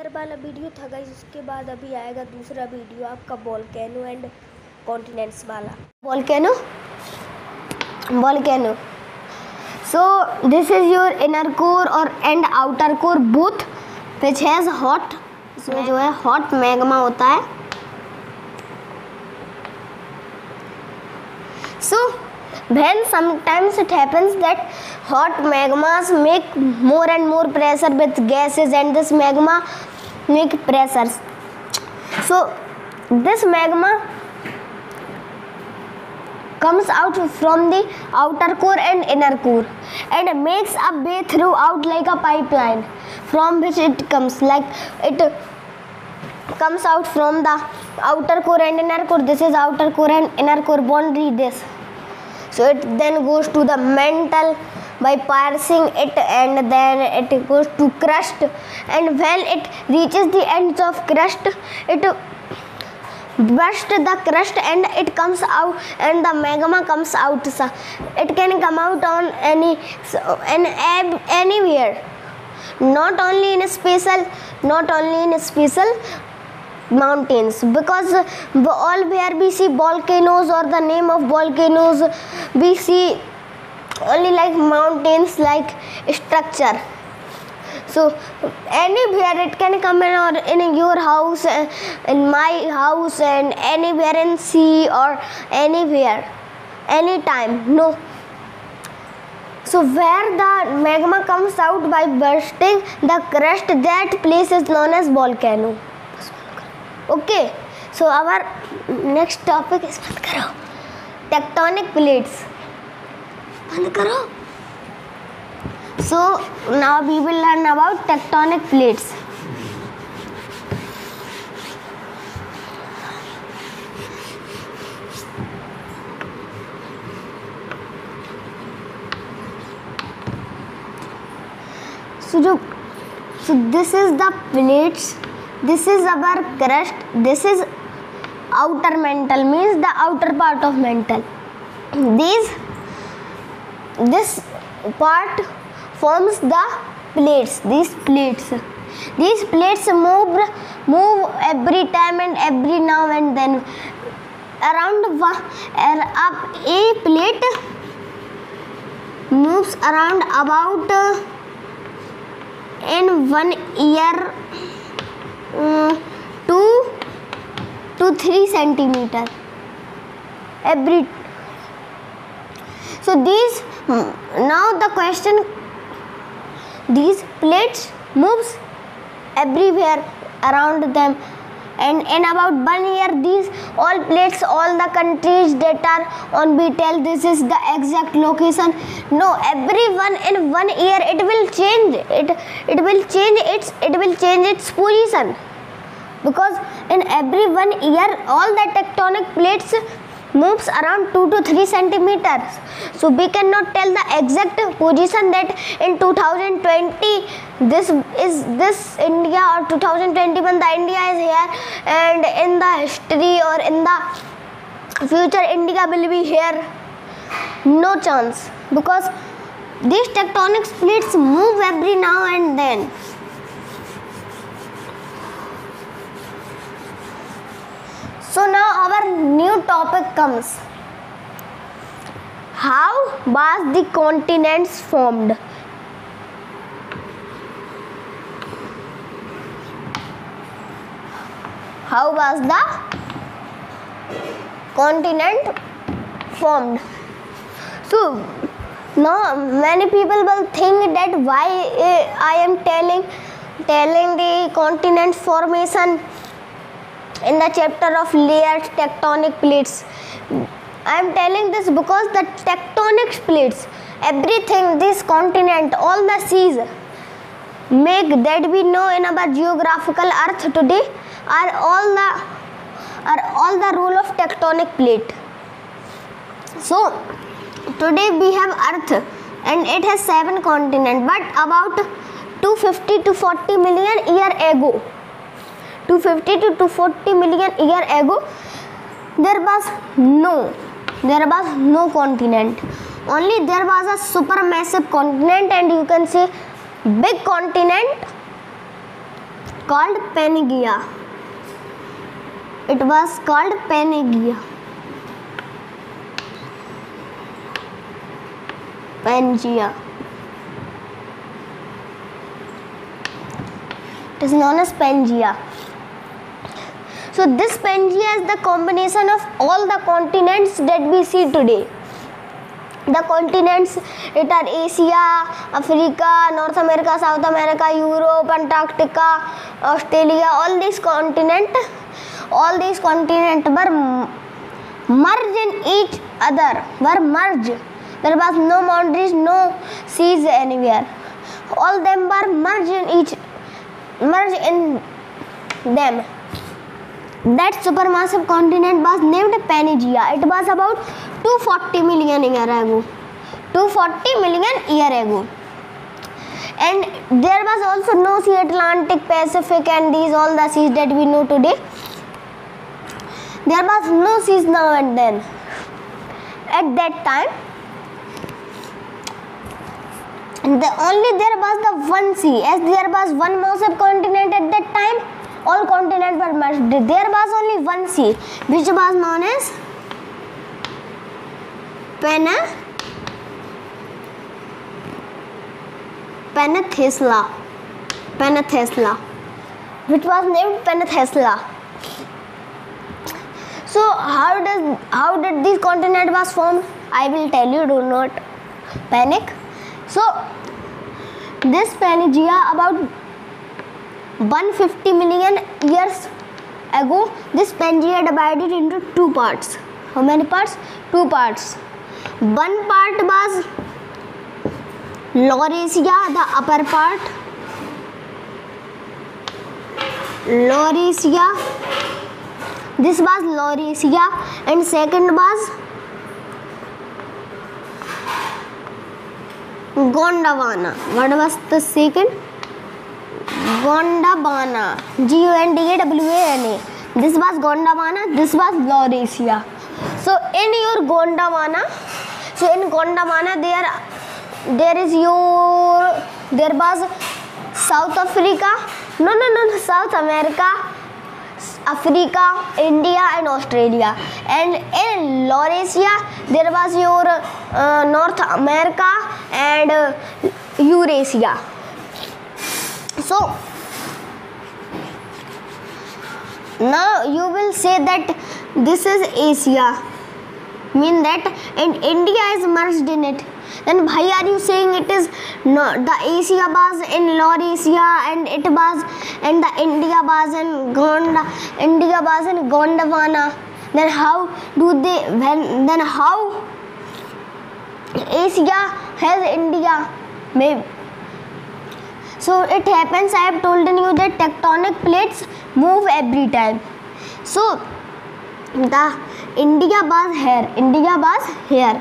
Year वाला video था guys, उसके बाद अभी आएगा दूसरा वीडियो आपका वोल्केनो एंड कॉन्टिनेंट्स वाला। Volcano so this is your inner core और and outer core both which has hot, इसमें जो है हॉट मैग्मा होता है। So when sometimes it happens that hot magmas make more and more pressure with gases and this magma make pressures. So this magma comes out from the outer core and inner core and makes a way throughout like a pipeline from which it comes, like it comes out from the outer core and inner core. This is outer core and inner core boundary, this. So it then goes to the mantle by piercing it, and then it goes to crust, and when it reaches the ends of crust it bursts the crust and it comes out and the magma comes out. So it can come out on anywhere, not only in special mountains, because all where we see volcanoes or the name of volcanoes we see only like mountains like structure. So anywhere it can come in, or in your house, in my house, and anywhere in sea or anywhere, anytime. No. So where the magma comes out by bursting the crust, that place is known as volcano. Okay, so our next topic is tectonic plates. So now we will learn about tectonic plates. So this is the plates. This is our crust. This is outer mantle, means the outer part of mantle. This part forms the plates. These plates move every time and every now and then. A plate moves around about in 1 year 2 to 3 centimeter every. So now the question, these plates moves everywhere around them, and in about 1 year these all plates, all the countries that are on we tell this is the exact location. No, everyone in 1 year it will change it will change its position, because in every 1 year all the tectonic plates moves around 2 to 3 centimeters. So we cannot tell the exact position that in 2020 this is this India, or 2021 the India is here, and in the history or in the future India will be here. No chance, because these tectonic plates move every now and then. So now our new topic comes. How was the continents formed? How was the continent formed? So now many people will think that why I am telling the continent formation in the chapter of layered tectonic plates. I am telling this because the tectonic plates, everything, this continent, all the seas make that we know in our geographical earth today are all the role of tectonic plate. So today we have earth and it has 7 continents, but about 250 to 40 million year ago, 250 to 240 million year ago, there was no continent. Only there was a supermassive continent, and you can say big continent called Pangaea. It was called Pangaea. Pangaea. It is known as Pangaea. So this Pangaea is the combination of all the continents that we see today. The continents, it are Asia, Africa, North America, South America, Europe, Antarctica, Australia. All these continents were merged in each other. Were merged. There was no boundaries, no seas anywhere. All them were merged in them. That supermassive continent was named Pangaea. It was about 240 million years ago. 240 million years ago. And there was also no sea, Atlantic, Pacific, and these all the seas that we know today. There was no seas now and then. At that time, there was the one sea. As there was one massive continent at that time, all continents were merged. There was only one sea, which was known as Penthesilea, which was named Penthesilea. So how did this continent was formed? I will tell you. Do not panic. So this Pangaea, about 150 million years ago, this Pangaea divided into two parts. How many parts? Two parts. One part was Laurasia, the upper part. Laurasia. This was Laurasia, and second was Gondwana. What was the second? Gondwana. Gondwana. This was Gondwana. This was Laurasia. So in your Gondwana, there was South Africa. No, South America, Africa, India, and Australia. And in Laurasia, there was your North America and Eurasia. So now you will say that this is Asia, mean that and India is merged in it. Then why are you saying it is not the Asia was in Laurasia and the India was in Gondwana? Then how Asia has India? Maybe. So it happens, I have told you that tectonic plates move every time. So the India was here.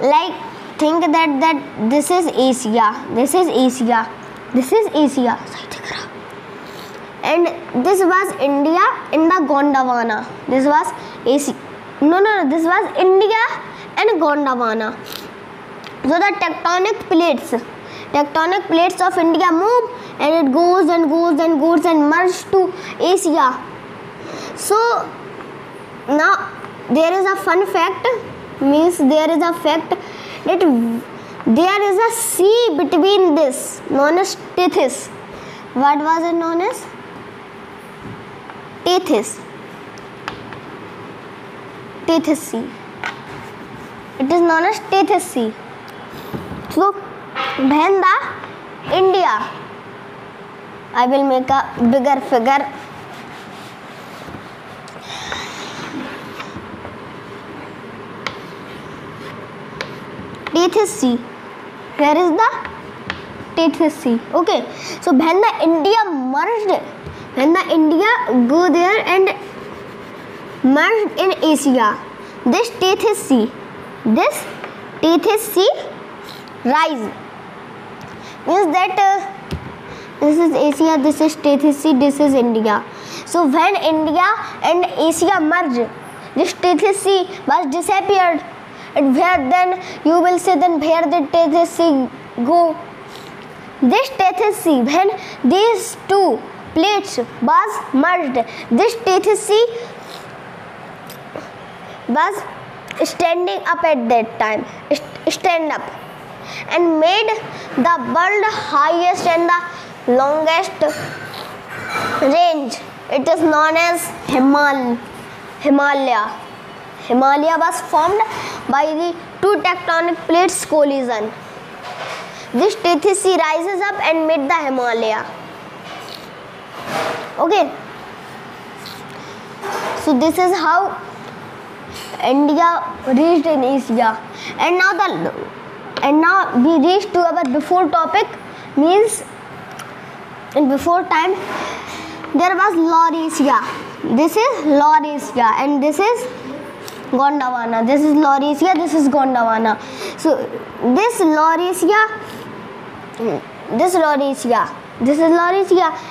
Like think that this is Asia. And this was India in the Gondwana. This was Asia. No, this was India and Gondwana. So the tectonic plates of India move, and it goes and merges to Asia. So now there is a fun fact, that there is a sea between this, known as Tethys. What was it known as? Tethys Sea. It is known as Tethys Sea. So when the India, I will make a bigger figure. Tethys Sea. Here is the Tethys Sea. Okay. So when the India go there and merged in Asia, this Tethys Sea rise. Means that this is Asia, this is Tethys Sea, this is India. So when India and Asia merged, this Tethys Sea was disappeared. And then you will say, then where did Tethys Sea go? This Tethys Sea, when these two plates was merged. This TCC was standing up at that time, stand up, and made the world highest and the longest range. It is known as Himalaya. Himalaya was formed by the two tectonic plates collision. This TCC rises up and made the Himalaya. Okay. So this is how India reached in Asia. And now we reached to our before topic, means in before time there was Laurasia. This is Laurasia and this is Gondwana. This is Laurasia, this is Gondwana. So this Laurasia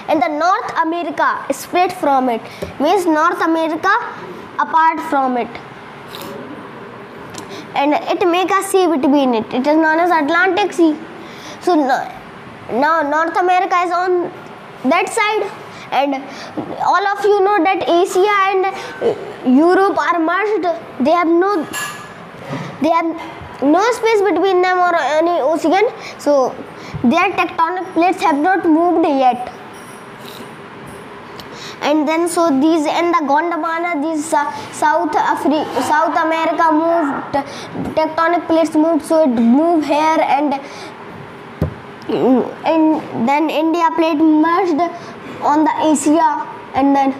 and the North America split from it, means North America apart from it, and it make a sea between it. It is known as Atlantic Sea. So now North America is on that side, and all of you know that Asia and Europe are merged. They have no space between them or any ocean, so their tectonic plates have not moved yet. And then so these and the Gondwana, these South America moved, tectonic plates moved, so it moved here, and then India plate merged on the Asia, and then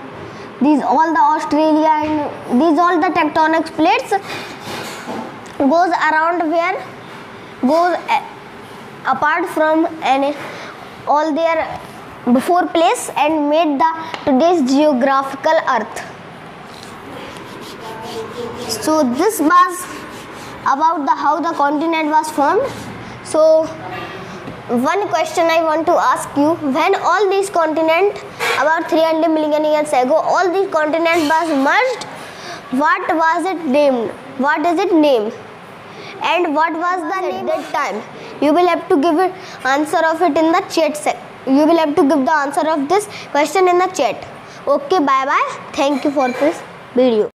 these all the Australia and these all the tectonic plates goes around where goes apart from and all their before place and made the today's geographical earth. So this was about the how the continent was formed. So one question I want to ask you: when all these continents about 300 million years ago, all these continents was merged, what was it named? What is it named? And what was the name at that time? You will have to give an answer of it in the chat section. You will have to give the answer of this question in the chat. Okay, bye bye. Thank you for this video.